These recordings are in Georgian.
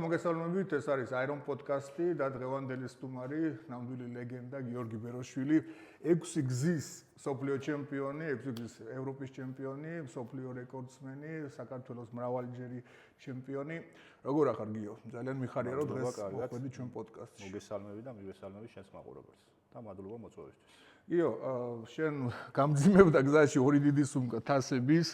მოგესალმებით, ეს არის Iron Podcast-ი და დღევანდელი სტუმარი, ნამდვილი ლეგენდა გიორგი ბეროშვილი, 6 გზის სოფლიო ჩემპიონი, 6 გზის ევროპის ჩემპიონი, სოფლიო რეკორდსმენი, საქართველოს მრავალჯერი ჩემპიონი. როგორ ახარ გიო? ძალიან მიხარია რომ დღეს მოხვედი ჩვენ პოდკასტში. მოგესალმები და მივესალმები შენს მაყურებელს. და მადლობა მოწვევისთვის. გიო, შენ გამძიმებდა გზაში ორი დიდი სუმკა თასების.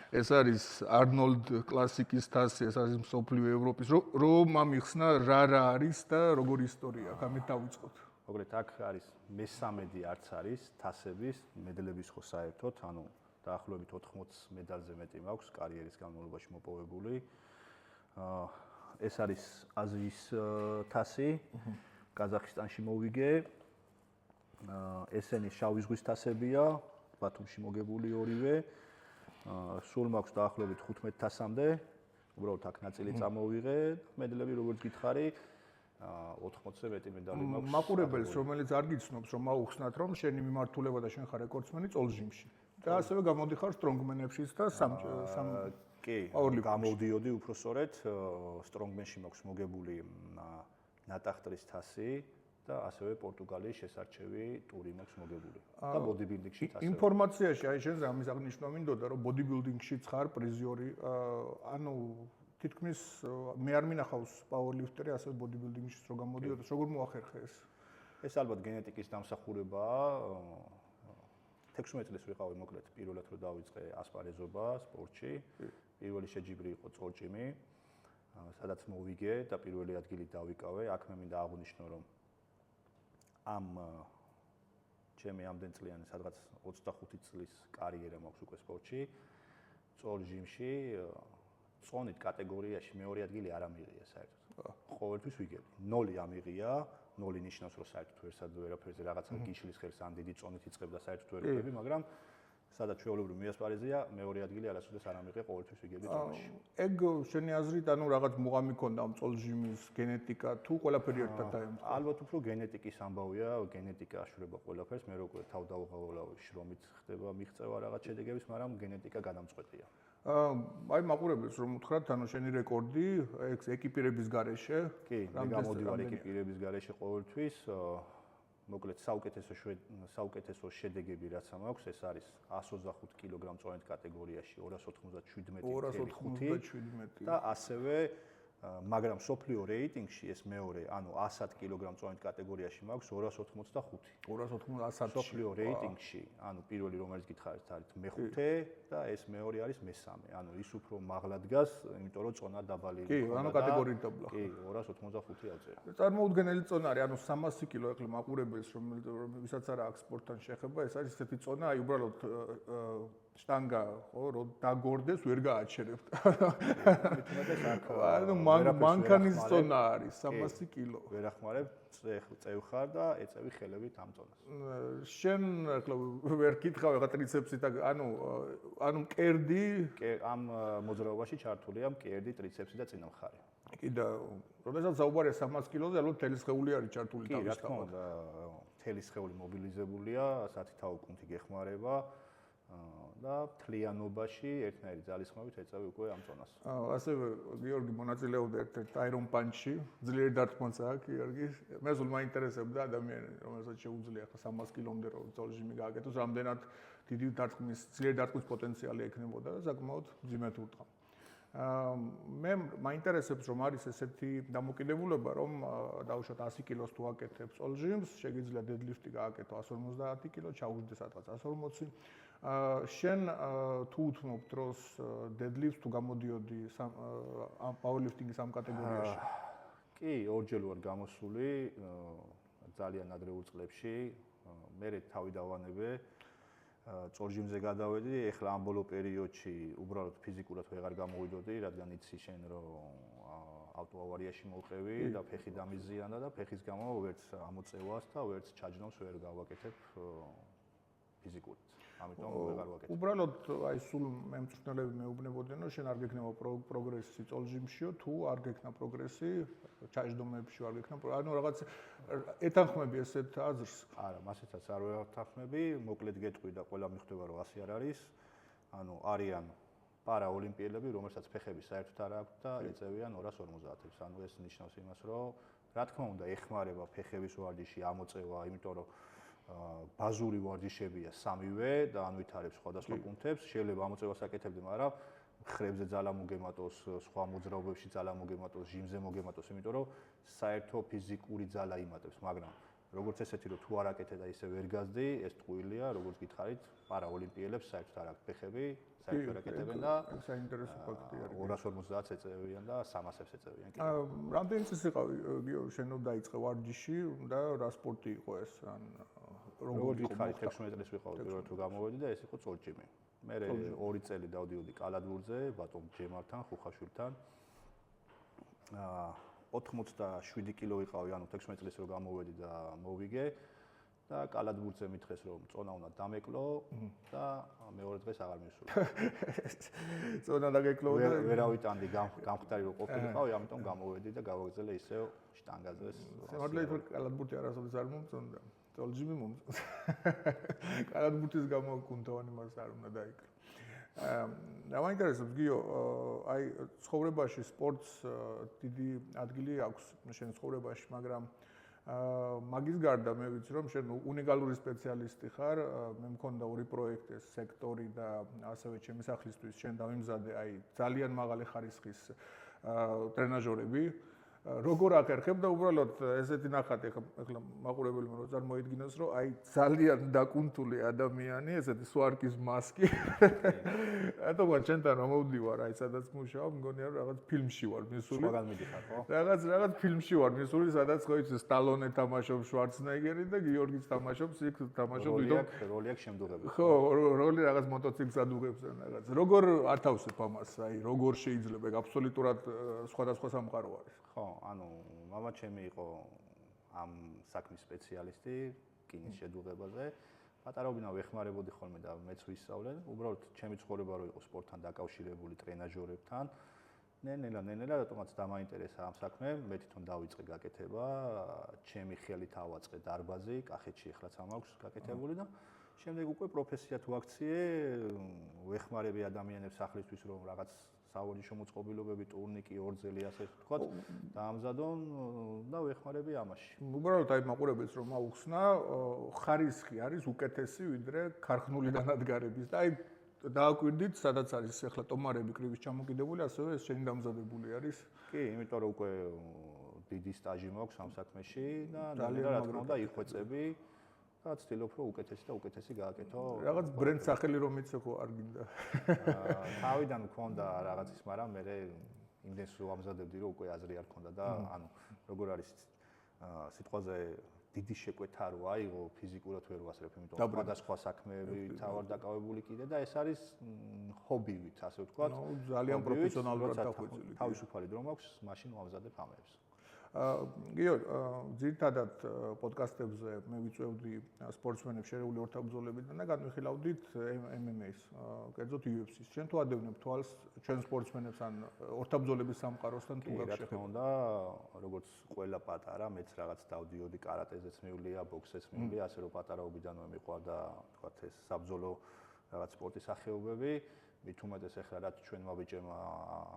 ეს არის არნოლდ კლასიკის თასი, ეს არის მსოფლიო ევროპის. რომ ამიხსნა რა არის და როგორი ისტორია, გამით დავიწყოთ. მოკლედ აქ არის მე-13 არც არის თასების მედლების ხო საერთოდ, ანუ დაახლოებით 80 მედალზე მეტი მაქვს კარიერის განმავლობაში მოპოვებული. ეს არის აზიის თასი, ყაზახისტანში მოვიგე. ესენი შავი ზღვის თასებია, ბათუმში მოგებული ორივე. სულ მაქვს დაახლოებით 15 თასამდე, უბრალოდ აქ ნაწილი წამოვიღე, მედლები როგორც გითხარი, 80-ზე მეტი მედალი მაქვს. მაყურებელს, რომელიც არ გიცნობს, რომ აუხსნათ, რომ შენი მიმართულება და შენ ხარ რეკორდსმენი წოლჟიმში. და ასევე გამოდიხარ სტრონგმენებშიც და კი, გამოვდიოდი უფრო სწორედ, სტრონგმენში მაქვს მოგებული ნატახტრის თასი. და ასევე პორტუგალიის შესარჩევი ტური მაქვს მოგებული. და ბოდიბილდინგშიც ასევე. ინფორმაციაში აი შენზე ამის აღნიშნა მინდოდა, რომ ბოდიბილდინგშიც ხარ პრიზიორი. ანუ თითქმის მე არ მინახავს პაუერლიფტერი, ასევე ბოდიბილდინგშიც რო გამოდიოდეს, როგორ მოახერხე ეს? ეს ალბათ გენეტიკის დამსახურებაა. 16 წლის ვიყავი მოკლედ პირველად რო დავიწყე ასპარეზობა სპორტში. პირველი შეჯიბრი იყო წორჭიმი, სადაც მოვიგე და პირველი ადგილი დავიკავე. აქ მე მინდა აღვნიშნო, რომ ამ ჩემი ამდენწლიანი სადღაც 25 წლის კარიერა მაქვს უკვე სპორტში. წორჟიმში წონით კატეგორიაში მეორე ადგილი არ ამიღია საერთოდ. ყოველთვის ვიგები. 0 ამიღია, 0 ნიშნავს რომ საერთოდ ვერაფერზე რაღაცა გიშლის ხელს ან დიდი წონით იწყებდა საერთოდ ვერ ვიგები, მაგრამ სადაც ჩვეულებრივ მიასპარეზია, მეორე ადგილი არასოდეს არ ამიღია, ყოველთვის ვიგები წონაში. ეგ შენი აზრით, ანუ რაღაც მუღამი ქონდა ამ წოლჟიმის გენეტიკა თუ ყველაფერი ერთად დაემთხვა? ალბათ უფრო გენეტიკის ამბავია, გენეტიკა აშურება ყველაფერს, მე როგორ თავ დავუღალავ შრომით ხდება მიღწევა რაღაც შედეგების, მაგრამ გენეტიკა გადამწყვეტია. აი მაყურებელს რომ უთხრათ, ანუ შენი რეკორდი ეკიპირების გარეშე. კი, მე გამოდივარ ეკიპირების გარეშე ყოველთვის. მოკლედ საუკეთესო შედეგები რაც მაქვს, ეს არის 125 კილოგრამ წონით კატეგორიაში 297 და ასევე მაგრამ სოფლიო რეიტინგში ეს მეორე, ანუ 100 კილოგრამ წონით კატეგორიაში მაქვს 285. 280 სოფლიო რეიტინგში, ანუ პირველი რომელიც გითხარით არის მე-5 და ეს მეორე არის მე-3. ანუ ის უფრო მაღლა დგას, იმიტომ რომ წონა დაბალი კი, ანუ კატეგორიით დაბლა. კი, 285 ავწერა. წარმოუდგენელი წონა არის, ანუ 300 კილო ეხლა მაყურებელს, რომელსაც არ აქვს სპორტთან შეხება, ეს არის ესეთი წონა, აი უბრალოდ შტანგა, ხო, რომ დაგორდეს, ვერ გააჩერებთ. ანუ მანქანის წონა არის 300 კილო. ვერ ახმარებ, წევ ხარ და ეწევი ხელებით ამ წონას. შენ ახლა ვერ გითხავ ეხლა ტრიცეპსით, ანუ მკერდი ამ მოძრაობაში ჩართულია მკერდი, ტრიცეპსი და წინა მხარე. კი და როდესაც საუბარია 300 კილოზე, ალბათ მთელი სხეული არის ჩართული თავის. კი, რა თქმა უნდა, მთელი სხეული მობილიზებულია, სათითაო კუნთი გეხმარება. და თლიანობაში ერთნაირი ძალისხმევით ეწევი უკვე ამ წონას. ასევე გიორგი მონაწილეობდა ერთ-ერთ Iron Punch-ში, ძლიერი დარტყმაც აქვს გიორგი. მე სულ მაინტერესებდა ადამიანი, რომელსაც შეუძლია ხა 300 კილომდე რო წოლჟიმი გააკეთოს, რამდენად დიდი დარტყმის, ძლიერი დარტყმის პოტენციალი ექნებოდა და საკმაოდ მძიმედ ურტყა. მე მაინტერესებს რომ არის ესეთი დამოკიდებულება, რომ დაუშვათ 100 კილოს თუ აკეთებ წოლჟიმს, შეგიძლია დედლიფტი გააკეთო 150 კილო, ჩაუждე სადღაც 140. შენ თუ უთმობ დროს დედლიფტს თუ გამოდიოდი ამ პაუერლიფტინგის ამ კატეგორიაში? კი, ორჯერ ვარ გამოსული ძალიან ადრეულ წლებში. მე თავი დავანებე წორჟიმზე გადავედი, ეხლა ამ ბოლო პერიოდში უბრალოდ ფიზიკურად ვეღარ გამოვიდოდი, რადგან იცი შენ რომ ავტოავარიაში მოვყევი და ფეხი დამიზიანდა და ფეხის გამო ვერც ამოწევას და ვერც ჩაჯდომს ვერ გავაკეთებ ფიზიკურად. ამიტომ ვეღარ ვაკეთებ. უბრალოდ აი სულ მემწვრთნელები მეუბნებოდნენ, რომ შენ არ გექნება პროგრესი წოლჟიმშიო, თუ არ გექნა პროგრესი ჩაჯდომებში, არ გექნა, ანუ რაღაც ეთანხმები ესეთ აზრს? არა, მასეცაც არ ვეთანხმები, მოკლედ გეტყვი და ყველა მიხვდება, რომ ასე არ არის. ანუ არიან პარაოლიმპიელები, რომელსაც ფეხები საერთოდ არ აქვს და ეწევიან 250-ს. ანუ ეს ნიშნავს იმას, რომ რა თქმა უნდა ეხმარება ფეხების ვარჯიში ამოწევა, იმიტომ რომ ბაზური ვარჯიშებია სამივე და ანვითარებს სხვადასხვა პუნქტებს. შეიძლება ამოწევას აკეთებდე, მაგრამ ხრებზე ძალა მოგემატოს, სხვა მოძრაობებში ძალა მოგემატოს, ჟიმზე მოგემატოს, იმიტომ რომ საერთო ფიზიკური ძალა იმატებს, მაგრამ როგორც ესეთი რომ თუ არ აკეთე და ისე ვერ გაზდი, ეს ტყუილია, როგორც გითხარით, პარაოლიმპიელებს საერთოდ არ აქვს ფეხები, საერთოდ არ აკეთებენ და საინტერესო ფაქტი არის. 250-ს ეწევიან და 300-ს ეწევიან. რამდენი წელი იყავი გიორგი, შენ რომ დაიწყე ვარჯიში და რა სპორტი იყო ეს? ან როგორ გითხარით, 16 წელს ვიყავი პირველად რომ გამოვედი და ეს იყო წოლჭიმი. მე 2 წელი დავდიოდი კალათბურთზე, ბატონ ჯემართან, ხუხაშვილთან. 87 კილო ვიყავი, ანუ 16 წელს რომ გამოვედი და მოვიგე და კალათბურთზე მითხეს რომ წონა უნდა დამეკლო და მეორე დღეს აღარ მისულა. წონა დაგეკლო და ვერავიტანდი გამხდარი რომ ყოფილიყავი, ამიტომ გამოვედი და გავაგზავნე ისევ შტანგაზე. შემიძლია ითქვას კალათბურთი არასოდეს არ მომწონდა. წოლჯიმი მომწონს. კალათბურთის გამო კუნთოვანი მას არ უნდა დაიკლო. რა მაინტერესებს გიო, აი ცხოვრებაში სპორტს დიდი ადგილი აქვს შენ ცხოვრებაში, მაგრამ მაგის გარდა მე ვიცი რომ შენ უნიკალური სპეციალისტი ხარ, მე მქონდა 2 პროექტი, სექტორი და ასევე ჩემი სახლისთვის შენ დავიმზადე აი ძალიან მაღალი ხარისხის ტრენაჟორები. როგორ აკერხებ და უბრალოდ ესეთი ნახატი ახლა მაყურებელმა რომ წარმოიდგინოს რომ აი ძალიან დაკუნთული ადამიანი, ესეთი სვარკის მასკი. ეთქვა ჩვენთან რომ მოვდივარ, აი სადაც მუშაობ, მგონია რომ რაღაც ფილმში ვარ მისული. სხვაგან მიდიხარ, ხო? რაღაც ფილმში ვარ მისული, სადაც ხო იცი სტალონე თამაშობს, შვარცნეგერი და გიორგიც თამაშობს, იქ თამაშობს ვიდო. როლი აქვს შემდგომი. ხო, როლი რაღაც მოტოციკლს ადუღებს ან რაღაც. როგორ ათავსებ ამას? აი როგორ შეიძლება? აბსოლუტურად სხვადასხვა სამყარო არის. ხო, ანუ მამა ჩემი იყო ამ საქმის სპეციალისტი რკინის შედუღებაზე. პატარაობიდან ვეხმარებოდი ხოლმე და მეც ვისწავლე. უბრალოდ ჩემი ცხოვრება რო იყო სპორტთან დაკავშირებული ტრენაჟორებთან. ნელა რატომაც დამაინტერესა ამ საქმე, მე თვითონ დავიწყე გაკეთება, ჩემი ხელით ავაწყე დარბაზი, კახეთში ეხლაც ამ აქვს გაკეთებული და შემდეგ უკვე პროფესიად ვაქციე, ვეხმარები ადამიანებს სახლისთვის რომ რაღაც სავარჯიშო მოწყობილობები, ტურნიკი, ორძელი ასე ვთქვათ, დაამზადონ და ვეხმარები ამაში. უბრალოდ აი მაყურებელს რომ აუხსნა, ხარისხი არის უკეთესი ვიდრე ქარხნული დანადგარების და აი დააკვირდით, სადაც არის ახლა ტომარები კრივის ჩამოკიდებული, ასევე ეს შენი დამზადებული არის. კი, იმიტომ რომ უკვე დიდი სტაჟი მაქვს ამ საქმეში და ძალიან რა თქმა უნდა იხვეწები და ცდილობ რომ უკეთესი და უკეთესი გააკეთო. რაღაც ბრენდ სახელი რომ იცი ხო არ გინდა. თავიდან მქონდა რაღაცის, მაგრამ მე იმდენს რომ ამზადებდი რომ უკვე აზრი არ მქონდა და ანუ როგორ არის სიტყვაზე დიდი შეკვეთა რო აიღო ფიზიკურად ვერ ვასწრებ, იმიტომ რომ სხვადასხვა საქმეები თავარ დაკავებული კიდე და ეს არის ჰობივით, ასე ვთქვათ. ძალიან პროფესიონალურად დახვეწილი. თავისუფალი დრო მაქვს, მაშინ ვამზადებ ამებს. გიო, ძირითადად პოდკასტებზე მე ვიწევდი სპორტსმენებს შერეული ორთაბრძოლებიდან და განვიხილავდით MMA-ს, კერძოდ UFC-ს. შენ თუ ადევნებ თვალს ჩვენ სპორტსმენებს ან ორთაბრძოლების სამყაროსთან თუ გაქვს შეხება? რა თქმა უნდა, როგორც ყველა პატარა, მეც რაღაც დავდიოდი კარატეზეც მივლია, ბოქსეც მივლია, ასე რომ პატარაობიდანვე მიყვარდა, თქვათ ეს საბრძოლო რაღაც სპორტის სახეობები. მით უმეტეს ახლა რაც ჩვენმა ბიჭებმა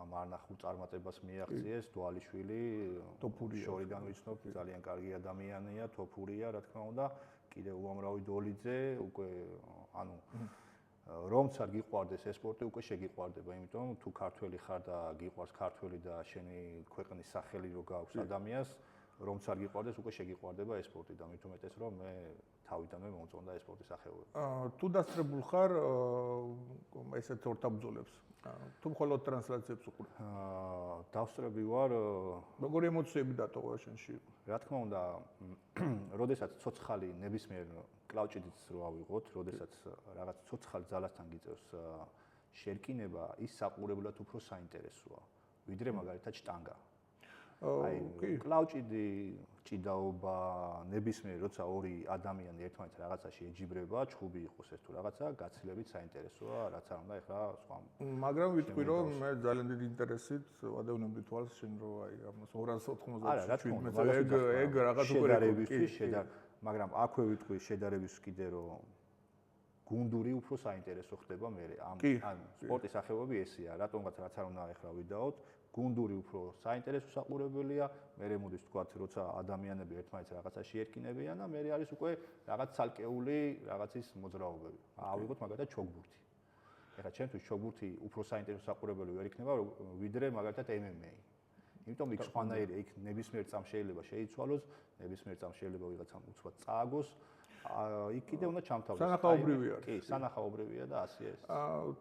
ამ არნახულ წარმატებას მიაღწიეს, დვალიშვილი, შორიდან ვიცნობ, ძალიან კარგი ადამიანია, თოფურია, რა თქმა უნდა, კიდე უამრავი დოლიძე, უკვე ანუ რომც არ გიყვარდეს ეს სპორტი, უკვე შეგიყვარდება, იმიტომ თუ ქართველი ხარ და გიყვარს ქართველი და შენი ქვეყნის სახელი რო გაქვს ადამიანს, რომც არ გიყვარდეს, უკვე შეგიყვარდება ეს სპორტი და მით უმეტეს რომ მე თავიდანვე მომწონდა ეს სპორტის სახეობა. თუ დასწრებულ ხარ ესეთ ორთაბრძოლებს, თუ მხოლოდ ტრანსლაციებს უყურებ? დავსწრები ვარ. როგორი ემოციები დატოვა შენში? რა თქმა უნდა, როდესაც ცოცხალი ნებისმიერ კლავჭიდიც რო ავიღოთ, როდესაც რაღაც ცოცხალ ძალასთან გიწევს შერკინება, ის საყურებლად უფრო საინტერესოა, ვიდრე მაგალითად შტანგა. აი, კლავჭიდი, ჭიდაობა, ნებისმიერ როცა ორი ადამიანი ერთმანეთს რაღაცაში ეჯიბრება, ჩხუბი იყოს ეს თუ რაღაცა, გაცილებით საინტერესოა, რაც არ უნდა ეხლა სხვა. მაგრამ ვიტყვი რომ მე ძალიან დიდი ინტერესით ვადევნებდი თვალს შენ რომ აი ამ 297 ეგ რაღაც უკვე შედარებისთვის მაგრამ აქვე ვიტყვი შედარების კიდე რომ გუნდური უფრო საინტერესო ხდება მე. ან სპორტის სახეობები ესეა, რატომღაც რაც არ უნდა ახლა ვიდაოთ, გუნდური უფრო საინტერესო საყურებელია, მე მოდის თქვათ, როცა ადამიანები ერთმანეთს რაღაცაში ერკინებიან და მე არის უკვე რაღაც ცალკეული რაღაცის მოძრაობები. ავიღოთ მაგალითად ჩოგბურთი. ეხლა ჩემთვის ჩოგბურთი უფრო საინტერესო საყურებელი ვერ იქნება, ვიდრე მაგალითად MMA. იმიტომ იქ სხვანაირი, იქ ნებისმიერ წამს შეიძლება შეიცვალოს, ნებისმიერ წამს შეიძლება ვიღაცამ უცბად წააგოს. იქ კიდე უნდა ჩამთავრდეს. სანახაობრივი არის. კი, სანახაობრივია და ასე ეს.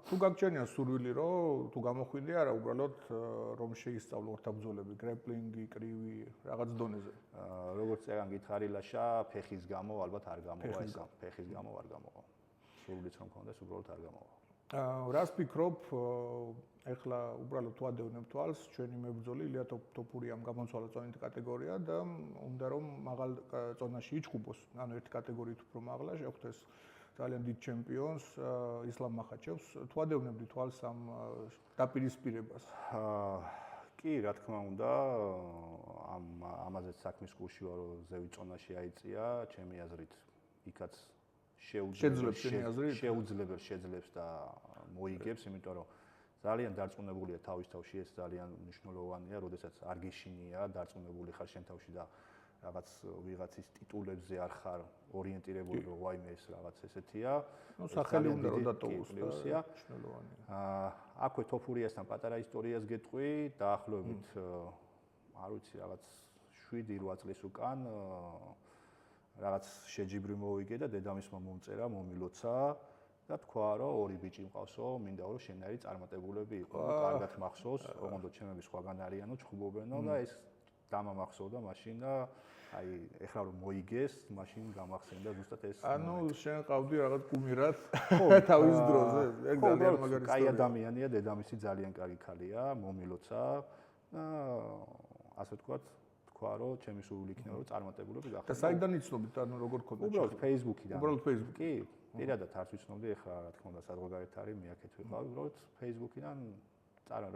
თუ გაგჩენია სურვილი, რომ თუ გამოხვიდე არა, უბრალოდ რომ შეისწავლო ორთაბრძოლები, გრეპლინგი, კრივი, რაღაც დონეზე. როგორც წეგან გითხარი ლაშა, ფეხის გამო ალბათ არ გამოვა ეს. ფეხის გამო არ გამოვა. სულიც რომ მქონდეს, უბრალოდ არ გამოვა. რას ფიქრობ, ეხლა უბრალოდ თუ ადევნებ თვალს, ჩვენი მებრძოლი ილია ტოპურიამ გამოცვალა წონით კატეგორია და უნდა რომ მაღალ წონაში იჩხუბოს, ანუ ერთი კატეგორიით უფრო მაღლა, შეხვდეს ძალიან დიდ ჩემპიონს, ისლამ მახაჩევს. თუ ადევნებდი თვალს ამ დაპირისპირებას? კი, რა თქმა უნდა, ამაზეც საქმის კურსი ვარო ზევით წონაში აიწია, ჩემი აზრით, იქაც შეძლებს და მოიგებს, იმიტომ რომ ძალიან დარწმუნებულია თავის თავში, ეს ძალიან მნიშვნელოვანია, როდესაც არ გეშინია, დარწმუნებული ხარ შენ თავში და რაღაც ვიღაცის ტიტულებზე არ ხარ ორიენტირებული, რომ ვაიმე ეს რაღაც ესეთია. ნუ სახელი უნდა რომ დატოვოს, მნიშვნელოვანია. აქვე ტოფურიასთან პატარა ისტორიას გეტყვი, დაახლოებით არ ვიცი, რაღაც 7-8 წლის უკან რაღაც შეჯიბრი მოვიგე და დედამისმა მომწერა, მომილოცა და თქვა, რომ ორი ბიჭი მყავსო, მინდა რომ შენაირი წარმატებულები იყო, კარგად მახსოვს, ოღონდ ჩემები სხვაგან არიანო, ჩხუბობენო და ეს დამამახსოვდა მაშინ და აი, ეხლა რომ მოიგეს, მაშინ გამახსენდა ზუსტად ეს. ანუ შენ ყავდი რაღაც კუმირად თავის დროზე, ეგ ძალიან მაგარი კაი ადამიანია, დედამისი ძალიან კარგი ქალია, მომილოცა და ასე ვთქვათ, თქვა რომ ჩემი სურვილი იქნება რომ წარმატებულები გახდეთ. და საიდან იცნობთ, ანუ როგორ გქონდა? უბრალოდ Facebook-იდან. უბრალოდ Facebook. კი, პირადად არც ვიცნობდი, ეხლა რა თქმა უნდა სადღაც არის, მე აქეთ ვიყავი, უბრალოდ Facebook-იდან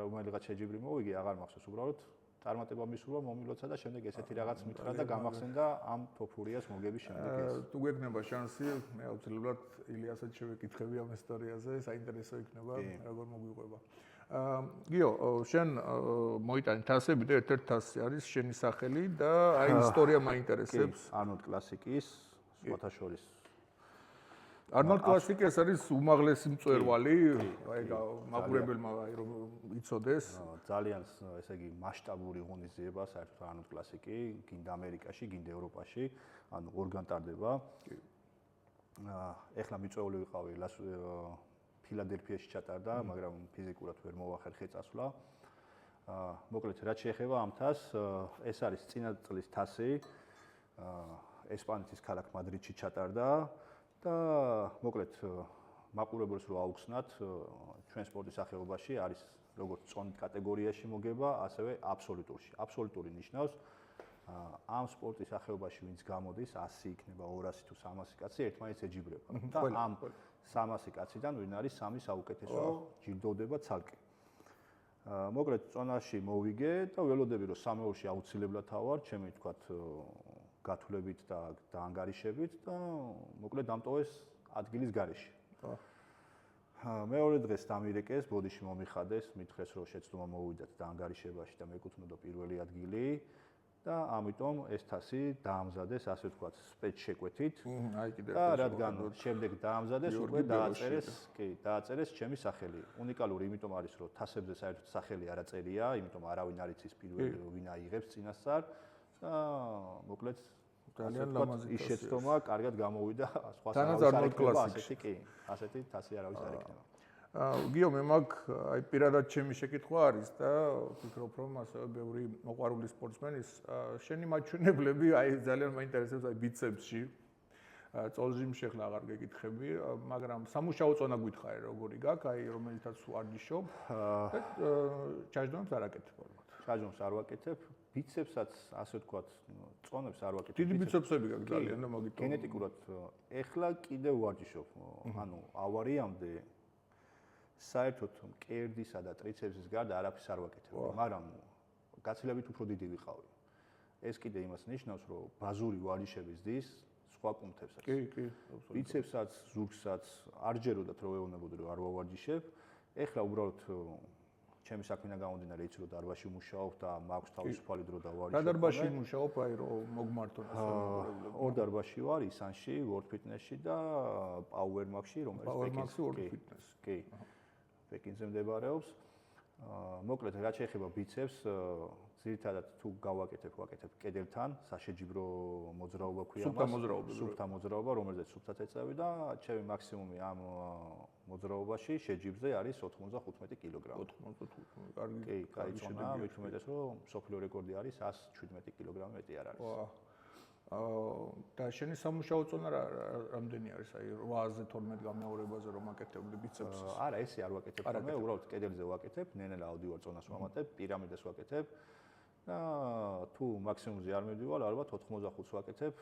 რომელიღაც შეჯიბრი მოვიგე, აღარ მახსოვს, უბრალოდ წარმატება მისურვა, მომილოცა და შემდეგ ესეთი რაღაც მითხრა და გამახსენდა ამ ტოფურიას მოგების შემდეგ ეს. თუ გექნება შანსი, მე აუცილებლად ილიასაც შევეკითხები ამ ისტორიაზე, საინტერესო იქნება, როგორ მოგვიყვება. გიო, შენ მოიტანე თასები და ერთ-ერთი თასი არის შენი სახელი და აი ისტორია მაინტერესებს. არნოლდ კლასიკის, სხვათა შორის. არნოლდ კლასიკი ეს არის უმაღლესი მწვერვალი, აი მაყურებელმა აი რომ იცოდეს. ძალიან ესე იგი მასშტაბური ღონისძიება საერთოდ არნოლდ კლასიკი, გინდა ამერიკაში, გინდა ევროპაში, ანუ ორგან ტარდება. ეხლა მიწვეული ვიყავი ფილადელფიაში ჩატარდა, მაგრამ ფიზიკურად ვერ მოვახერხე წასვლა. მოკლედ, რაც შეეხება ამ თასს, ეს არის წინა წლის თასი. ესპანეთის ქალაქ მადრიდში ჩატარდა და მოკლედ მაყურებელს რო აუხსნათ, ჩვენ სპორტის სახეობაში არის როგორც წონით კატეგორიაში მოგება, ასევე აბსოლუტურში. აბსოლუტური ნიშნავს ამ სპორტის სახეობაში ვინც გამოდის 100 იქნება 200 თუ 300 კაცი ერთმანეთს ეჯიბრება. და ამ 300 კაციდან ვინ არის 3 საუკეთესო ჯილდოვდება ცალკე. მოკლედ წონაში მოვიგე და ველოდები რომ სამეულში აუცილებლად ავარ, ჩემი თქვათ გათვლებით და ანგარიშებით და მოკლედ დამტოვეს ადგილის გარეშე. მეორე დღეს დამირეკეს, ბოდიში მომიხადეს, მითხრეს რომ შეცდომა მოვიდათ და ანგარიშებაში და მეკუთვნოდა პირველი ადგილი. და ამიტომ ეს თასი დაამზადეს, ასე ვთქვათ, სპეცშეკვეთით. და რადგან შემდეგ დაამზადეს, უკვე დააწერეს ჩემი სახელი. უნიკალური იმიტომ არის, რომ თასებზე საერთოდ სახელი არ აწერია, იმიტომ არავინ არ იცის პირველი ვინ აიღებს წინასწარ და მოკლედ ძალიან ლამაზი ის შეცდომა კარგად გამოვიდა, სხვა ასეთი თასი არავის არ იქნება. გიო, მე მაგ აი პირადად ჩემი შეკითხვა არის და ვფიქრობ რომ ასევე ბევრი მოყვარული სპორტსმენის შენი მაჩვენებლები აი ძალიან მაინტერესებს აი ბიცეპსში. წოლჟიმში ახლა აღარ გეკითხები, მაგრამ სამუშაო წონა გითხარი როგორი გაქვს, აი რომელითაც ვარჯიშობ და ჩაჯდომებს არ აკეთებ ალბათ. ჩაჯდომებს არ ვაკეთებ, ბიცეპსაც ასე ვთქვათ, წონებს არ ვაკეთებ. დიდი ბიცეპსები გაქვს ძალიან და მაგით გენეტიკურად ეხლა კიდევ ვარჯიშობ, ანუ ავარიამდე საერთოდ მკერდისა და ტრიცეპსის გარდა არაფერს არ ვაკეთებ, მაგრამ გაცილებით უფრო დიდი ვიყავი. ეს კიდე იმას ნიშნავს, რომ ბაზური ვარჯიშების დის სხვა კუნთებსაც. კი, ბიცეპსაც, ზურგსაც არ ჯეროდათ რომ ეუბნებოდი რომ არ ვავარჯიშებ. ეხლა უბრალოდ ჩემი საქმიდან გამომდინარე იცი რომ დარბაზში ვმუშაობ და მაქვს თავისუფალი დრო და ვარჯიშობ. რა დარბაზში ვმუშაობ, აი რომ მოგმართონ ასე მოგურებლები. ორ დარბაზში ვარ, ისანში, World Fitness-ში და Power Max-ში, რომელიც Power Max-ი World Fitness. კი. პეკინზე მდებარეობს. მოკლედ რაც შეეხება ბიცეპს, ძირითადად თუ ვაკეთებ კედელთან, საშეჯიბრო მოძრაობა ქვია მას. სუფთა მოძრაობა, რომელზეც სუფთაც ეწევი და ჩემი მაქსიმუმი ამ მოძრაობაში შეჯიბზე არის 95 კილოგრამი. 95, კარგი. კი, კაი წონა, მით უმეტეს რომ სოფლიო რეკორდი არის 117 კილოგრამი მეტი არ არის. და შენი სამუშაო წონა რამდენი არის? აი 8-ზე 12 გამეორებაზე რომ აკეთებდი ბიცეპს. არა, ესე არ ვაკეთებ, მე უბრალოდ კედელზე ვაკეთებ, ნენელა ავდივარ წონას ვამატებ, პირამიდას ვაკეთებ და თუ მაქსიმუმზე არ მივდივარ, ალბათ 85-ს ვაკეთებ,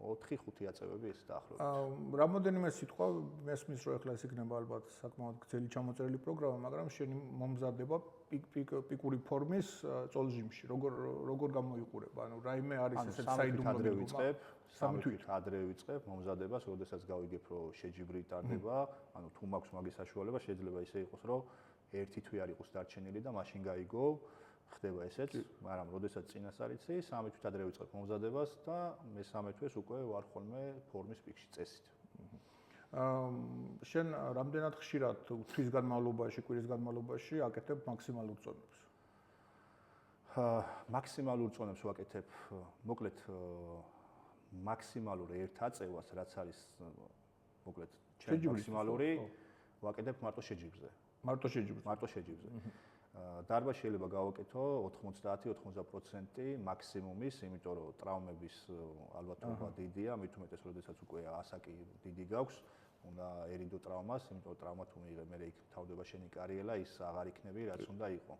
4-5 აწევები ეს დაახლოებით. რამოდენიმე სიტყვა მესმის რომ ეხლა ეს იქნება ალბათ საკმაოდ გრძელი ჩამოწერილი პროგრამა, მაგრამ შენი მომზადება პიკური ფორმის წოლჟიმში, როგორ გამოიყურება? ანუ რაიმე არის ესეთ საიდუმლო სამი თვით ადრე ვიწყებ მომზადებას, როდესაც გავიგებ რომ შეჯიბრი ტარდება, ანუ თუ მაქვს მაგის საშუალება, შეიძლება ისე იყოს რომ ერთი თვე არ იყოს დარჩენილი და მაშინ გაიგო, ხდება ესეც, მაგრამ როდესაც წინასწარ იცი, სამი თვით ადრე ვიწყებ მომზადებას და მესამე თვეს უკვე ვარ ხოლმე ფორმის პიკში წესით. შენ რამდენად ხშირად თვის განმავლობაში, კვირის განმავლობაში აკეთებ მაქსიმალურ წონებს? მაქსიმალურ წონებს ვაკეთებ, მოკლედ მაქსიმალურ ერთ აწევას, რაც არის მოკლედ ჩემი მაქსიმალური, ვაკეთებ მარტო შეჯიბრზე. მარტო შეჯიბრზე. დარბაზში შეიძლება გავაკეთო 90-90% მაქსიმუმის, იმიტომ რომ ტრავმების ალბათობა დიდია, მით უმეტეს როდესაც უკვე ასაკი დიდი გაქვს, უნდა ერიდო ტრავმას, იმიტომ რომ ტრავმა თუ მიიღე, მე იქ თავდება შენი კარიერა, ის აღარ იქნები, რაც უნდა იყო.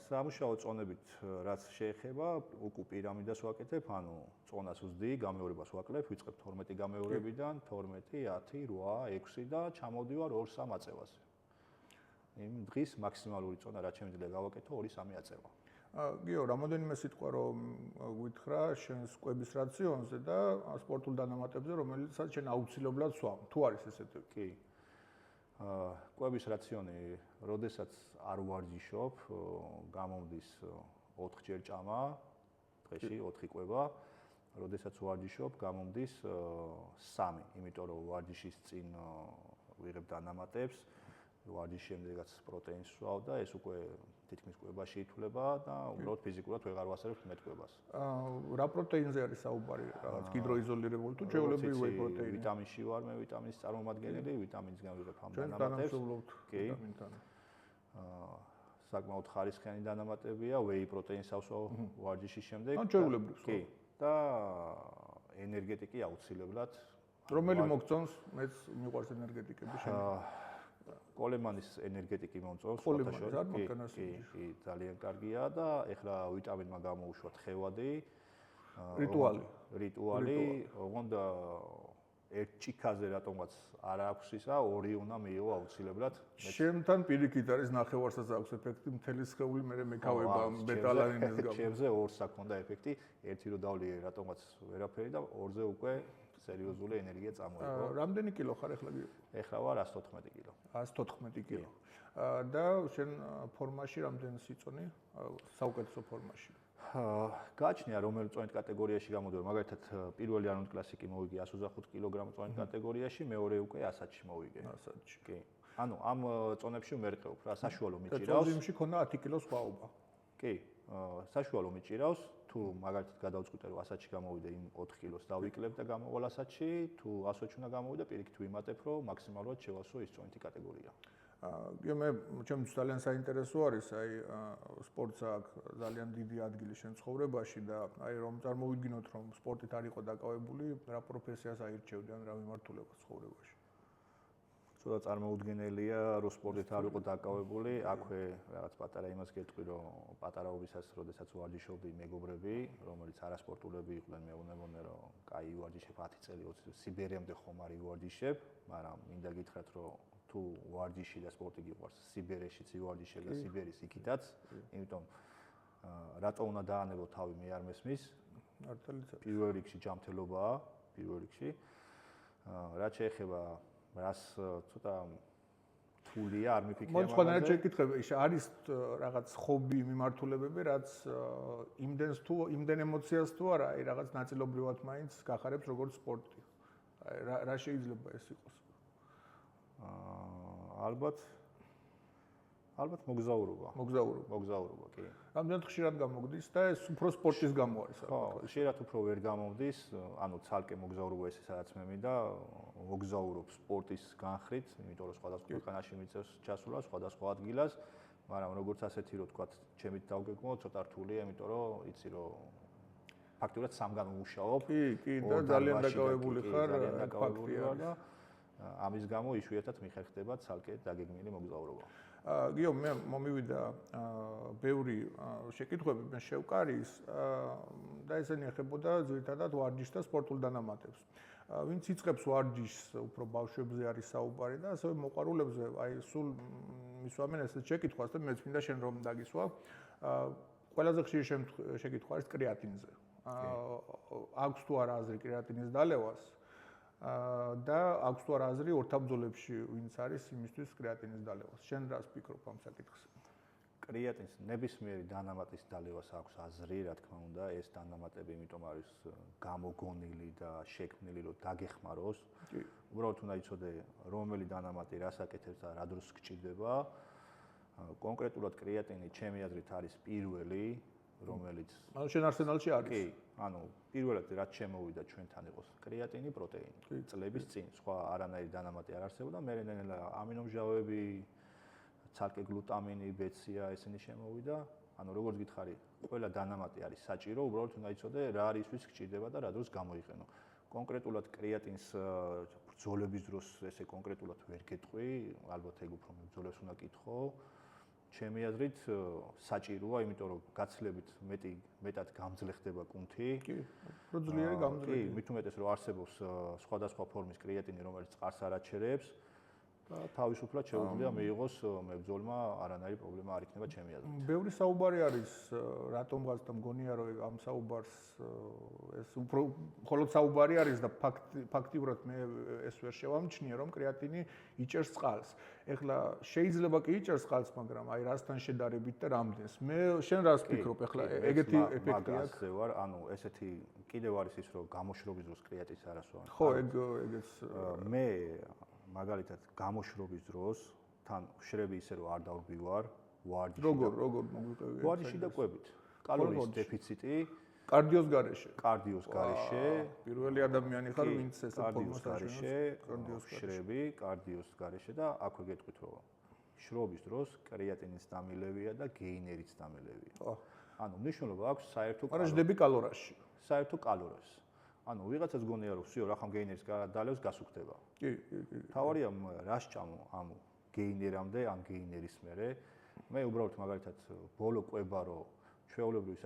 სამუშაო წონებით რაც შეეხება, უკუ პირამიდას ვაკეთებ, ანუ წონას ვზდი, გამეორებას ვაკლებ, ვიწყებ 12 გამეორებიდან, 12, 10, 8, 6 და ჩამოვდივარ 2-3 აწევაზე. იმ დღის მაქსიმალური წონა რაც შემიძლია გავაკეთო 2-3 აწევა. გიო, რამოდენიმე სიტყვა რომ გვითხრა შენს კვების რაციონზე და სპორტულ დანამატებზე, რომელიცაც შენ აუცილებლად სვამ. თუ არის ესეთი? კი. კვების რაციონი, როდესაც არ ვარჯიშობ, გამომდის 4 ჭამა, დღეში 4 კვება. როდესაც ვარჯიშობ, გამომდის 3, იმიტომ რომ ვარჯიშის წინ ვიღებ დანამატებს. ვარჯიშის შემდეგაც პროტეინს ვსვავ და ეს უკვე თითქმის კვებაში ითვლება და უბრალოდ ფიზიკურად ვეღარ ვასწრებ მეტ კვებას. რა პროტეინზე არის საუბარი? რაღაც ჰიდროიზოლირებული თუ ჩვეულებრივი whey პროტეინი? ვიტამინში ვარ, მე ვიტამინის წარმომადგენელი, ვიტამინისგან ვიღებ ამ დანამატებს. კი. საკმაოდ ხარისხიანი დანამატებია, whey პროტეინს ავსვავ ვარჯიშის შემდეგ. ან ჩვეულებრივ. კი. და ენერგეტიკი აუცილებლად. რომელი მოგწონს? მეც მიყვარს ენერგეტიკები შენ. კოლემანის ენერგეტიკი მომწონს, კი, ძალიან კარგია და ეხლა ვიტამინმა გამოუშვა თხევადი. რიტუალი, ოღონდ ერთ ჭიქაზე რატომაც არ აქვს ისა, 2 უნდა მიიღო აუცილებლად. შენთან პირიქით არის ნახევარსაც აქვს ეფექტი, მთელი სხეული მე მეკავება ბეტალაინის გამო. ჩემზე 2-ს აქვს ეფექტი, ერთი რო დავლიერე რატომაც ვერაფერი და 2-ზე უკვე სერიოზული ენერგია წამოიღო. რამდენი კილო ხარ ეხლა? ეხლა ვარ 114 კილო. 114 კილო. და შენ ფორმაში რამდენი სიწონი? საუკეთესო ფორმაში. გააჩნია რომელი წონით კატეგორიაში გამოდიოდი, მაგალითად პირველი არნოლდ კლასიკი მოვიგე 125 კილოგრამ წონით კატეგორიაში, მეორე უკვე 100-ში მოვიგე. 100-ში. კი. ანუ ამ წონებში ვმერყევ რა, საშუალო მიჭირავს. წონებში ქონდა 10 კილოს სხვაობა. კი. საშუალო მიჭირავს, თუ მაგალითად გადავწყვიტე რომ 100-ში გამოვიდე, იმ 4 კილოს დავიკლებ და გამოვალ 100-ში, თუ 100-ში უნდა გამოვიდე, პირიქით ვიმატებ, რომ მაქსიმალურად შევასრულო ის წონითი კატეგორია. მე ჩემთვის ძალიან საინტერესო არის, აი სპორტს აქვს ძალიან დიდი ადგილი შენ ცხოვრებაში და აი რომ წარმოვიდგინოთ, რომ სპორტით არ იყო დაკავებული, რა პროფესიას აირჩევდი ან რა მიმართულებას ცხოვრებაში. ცოტა წარმოუდგენელია, რომ სპორტით არ იყო დაკავებული, აქვე რაღაც პატარა იმას გეტყვი, რომ პატარაობისას, როდესაც ვარჯიშობდი მეგობრები, რომელიც არასპორტულები იყვნენ, მეუბნებოდნენ, რომ კაი ვარჯიშებ 10 წელი, 20 სიბერიამდე ხომ არ ვარჯიშებ, მაგრამ მინდა გითხრათ, რომ თუ ვარჯიში და სპორტი გიყვარს, სიბერეშიც ვარჯიშებ და სიბერის იქითაც, იმიტომ რატო უნდა დაანებო თავი მე არ მესმის. პირველ რიგში ჯანმრთელობაა. პირველ რიგში. რაც შეეხება რას ცოტა რთულია არ მიფიქრე მაგაზე. მოწყობილად შეკითხები, არის რაღაც ხობი მიმართულებები, რაც იმდენ ემოციას თუ არა, აი რაღაც ნაწილობრივად მაინც გახარებს როგორც სპორტი. აი რა შეიძლება ეს იყოს? ალბათ მოგზაურობა. მოგზაურობა, კი. რამდენად ხშირად გამოგდის და ეს უფრო სპორტის გამო არის? ხო, ხშირად უფრო ვერ გამომდის, ანუ ცალკე მოგზაურობა ესე სადაც მე მინდა, მოგზაურობ სპორტის განხრით, იმიტომ რომ სხვადასხვა ქვეყანაში მიწევს ჩასულა, სხვადასხვა ადგილას, მაგრამ როგორც ასეთი რო თქვა, ჩემით დავგეგმო, ცოტა რთულია, იმიტომ რომ იცი რომ ფაქტურად სამგან ვმუშაობ. კი, და ძალიან დაკავებული ხარ, ფაქტია და ამის გამო იშვიათად მიხერხდება ცალკე დაგეგმილი მოგზაურობა. გიო, მე მომივიდა ბევრი შეკითხვები მე შევკარის და ესენი ეხებოდა ძირითადად ვარჯიშს და სპორტულ დანამატებს. ვინც იწყებს ვარჯიშს, უფრო ბავშვებზე არის საუბარი და ასევე მოყვარულებზე, აი სულ მისვამენ ესეთ შეკითხვას და მეც მინდა შენ რომ დაგისვა. ყველაზე ხშირი შეკითხვა არის კრეატინზე. აქვს თუ არა აზრი კრეატინის დალევას? და აქვს თუ არა აზრი ორთაბრძოლებში ვინც არის იმისთვის კრეატინის დალევას. შენ რას ფიქრობ ამ საკითხზე? კრეატინს ნებისმიერი დანამატის დალევას აქვს აზრი, რა თქმა უნდა, ეს დანამატები იმიტომ არის გამოგონილი და შექმნილი, რომ დაგეხმაროს. კი. უბრალოდ უნდა იცოდე, რომელი დანამატი რას აკეთებს და რა დროს გჭირდება. კონკრეტულად კრეატინი ჩემი აზრით არის პირველი, რომელიც ანუ შენ არსენალში არის? კი. ანუ პირველად რაც შემოვიდა ჩვენთან იყოს კრეატინი, პროტეინი. წლების წინ სხვა არანაირი დანამატი არ არსებობდა, მე ნელა ამინომჟავები, ცალკე გლუტამინი, ბეცია, ესენი შემოვიდა. ანუ როგორც გითხარი, ყველა დანამატი არის საჭირო, უბრალოდ უნდა იცოდე რა არის ვის გჭირდება და რა დროს გამოიყენო. კონკრეტულად კრეატინს ბრძოლების დროს ესე კონკრეტულად ვერ გეტყვი, ალბათ ეგ უფრო ბრძოლებს უნდა კითხო. ჩემი აზრით საჭიროა, იმიტომ რომ გაცლებით მეტად გამძლე ხდება კუნთი. კი, უფრო ძლიერი გამძლე. კი, მით უმეტეს რომ არსებობს სხვადასხვა ფორმის კრეატინი, რომელიც წყარს არ აჩერებს და თავისუფლად შეუძლია მიიღოს მებრძოლმა, არანაირი პრობლემა არ იქნება ჩემი აზრით. ბევრი საუბარი არის, რატომღაც და მგონია რომ ამ საუბარს ეს უფრო მხოლოდ საუბარი არის და ფაქტიურად მე ეს ვერ შევამჩნიე, რომ კრეატინი იჭერს წყალს. ეხლა შეიძლება კი იჭერს წყალს, მაგრამ აი რასთან შედარებით და რამდენს. მე შენ რას ფიქრობ, ეხლა ეგეთი ეფექტი აქვს? მაგაზე ვარ, ანუ ესეთი კიდევ არის ის, რომ გამოშრობის დროს კრეატინს არ ასვამენ. ხო, ეგეც მე მაგალითად გამოშრობის დროს თან ხშრები ისე რომ არ დავბივარ ვარჯიში. როგორ მოგვიყევია? ვარჯიში და კვებით. კალორიის დეფიციტი, კარდიოს გარეშე. პირველი ადამიანი ხარ, ვინც ეს ფორმას კარდიოს ხშრები, კარდიოს გარეშე და აქვე გეტყვით რომ შრობის დროს კრეატინის დამილევია და გეინერიც დამილევია. ანუ მნიშვნელობა აქვს საერთო კალორიაში. არა, ჟდები კალორიაში. საერთო კალორიას. ანუ ვიღაცას გონია რომ всё, რა ხომ გეინერს გადალევს, გასუქდება. კი. თავარია რას ჭამო ამ გეინერამდე, ამ გეინერის მერე. მე უბრალოდ მაგალითად ბოლო კვება რომ ჩვეულებრივი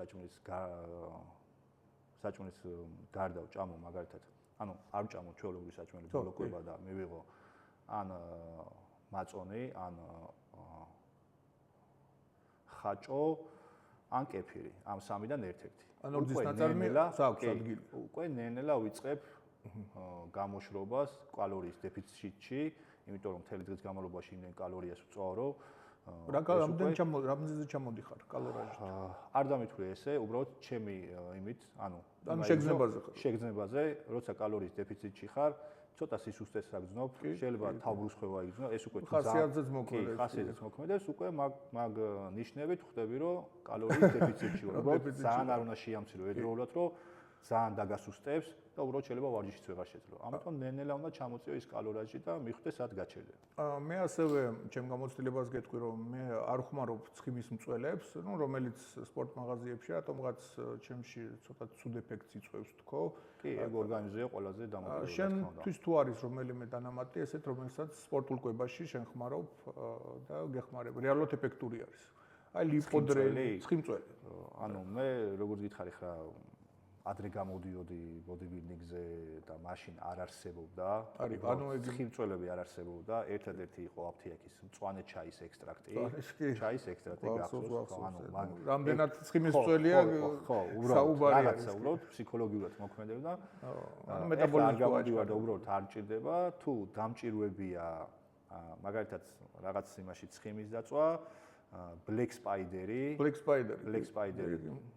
საჭმლის გარდა ვჭამო მაგალითად, ანუ არ ვჭამო ჩვეულებრივი საჭმელი ბოლო კვება და მივიღო ან მაწონი, ან ხაჭო, ან კეფირი, ამ სამიდან ერთ-ერთი. ან ორძის ნაწარმი აქვს ადგილი. უკვე ნენელა ვიწყებ გამოშრობას კალორიის დეფიციტში, იმიტომ რომ მთელი დღის განმავლობაში იმდენ კალორიას ვწვავრო. რამდენზე ჩამოდიხარ კალორიაში? არ დამითვლი ესე, უბრალოდ ჩემი იმით, ანუ შეგრძნებაზე, როცა კალორიის დეფიციტში ხარ, ცოტა სისუსტეს აგრძნობ, შეიძლება თავბრუსხვევა იგრძნო, ეს უკვე ხასიათზეც მოქმედებს. ხასიათზეც მოქმედებს, უკვე მაგ ნიშნებით ხვდები, რომ კალორიის დეფიციტში ვარ. უბრალოდ ძალიან არ უნდა შეამცირო ერთდროულად, რომ ძალიან დაგასუსტებს და უბრალოდ შეიძლება ვარჯიშიც ვეღარ შეძლო. ამიტომ ნენელა უნდა ჩამოწიო ის კალორიაში და მიხვდე სად გაჩერდება. მე ასევე ჩემ გამოცდილებას გეტყვი, რომ მე არ ხმარობ ცხიმის მწველებს, რომელიც სპორტ მაღაზიებში რატომღაც ჩემში ცოტა ცუდ ეფექტს იწვევს თქო. კი, ეგ ორგანიზმია ყველაზე დამოკიდებული. შენთვის თუ არის რომელიმე დანამატი ესეთ, რომელსაც სპორტულ კვებაში შენ ხმარობ და გეხმარებ, რეალურად ეფექტური არის. აი ლიპოდრელი, ცხიმწველი. ანუ მე როგორც გითხარი ხა ადრე გამოდიოდი ბოდიბილდინგზე და მაშინ არ არსებობდა. არის, ანუ ეგ ხილწველები არ არსებობდა. ერთადერთი იყო აფთიაქის მწვანე ჩაის ექსტრაქტი. ჩაის ექსტრაქტი გახსოვს, ანუ რამდენად ცხიმის წველია საუბარი არის. უბრალოდ ფსიქოლოგიურად მოქმედებდა. ანუ მეტაბოლიზმი გამოდივარდა, უბრალოდ არ ჭირდება. თუ დამჭირვებია მაგალითად რაღაც იმაში ცხიმის დაწვა, Black Spider-ი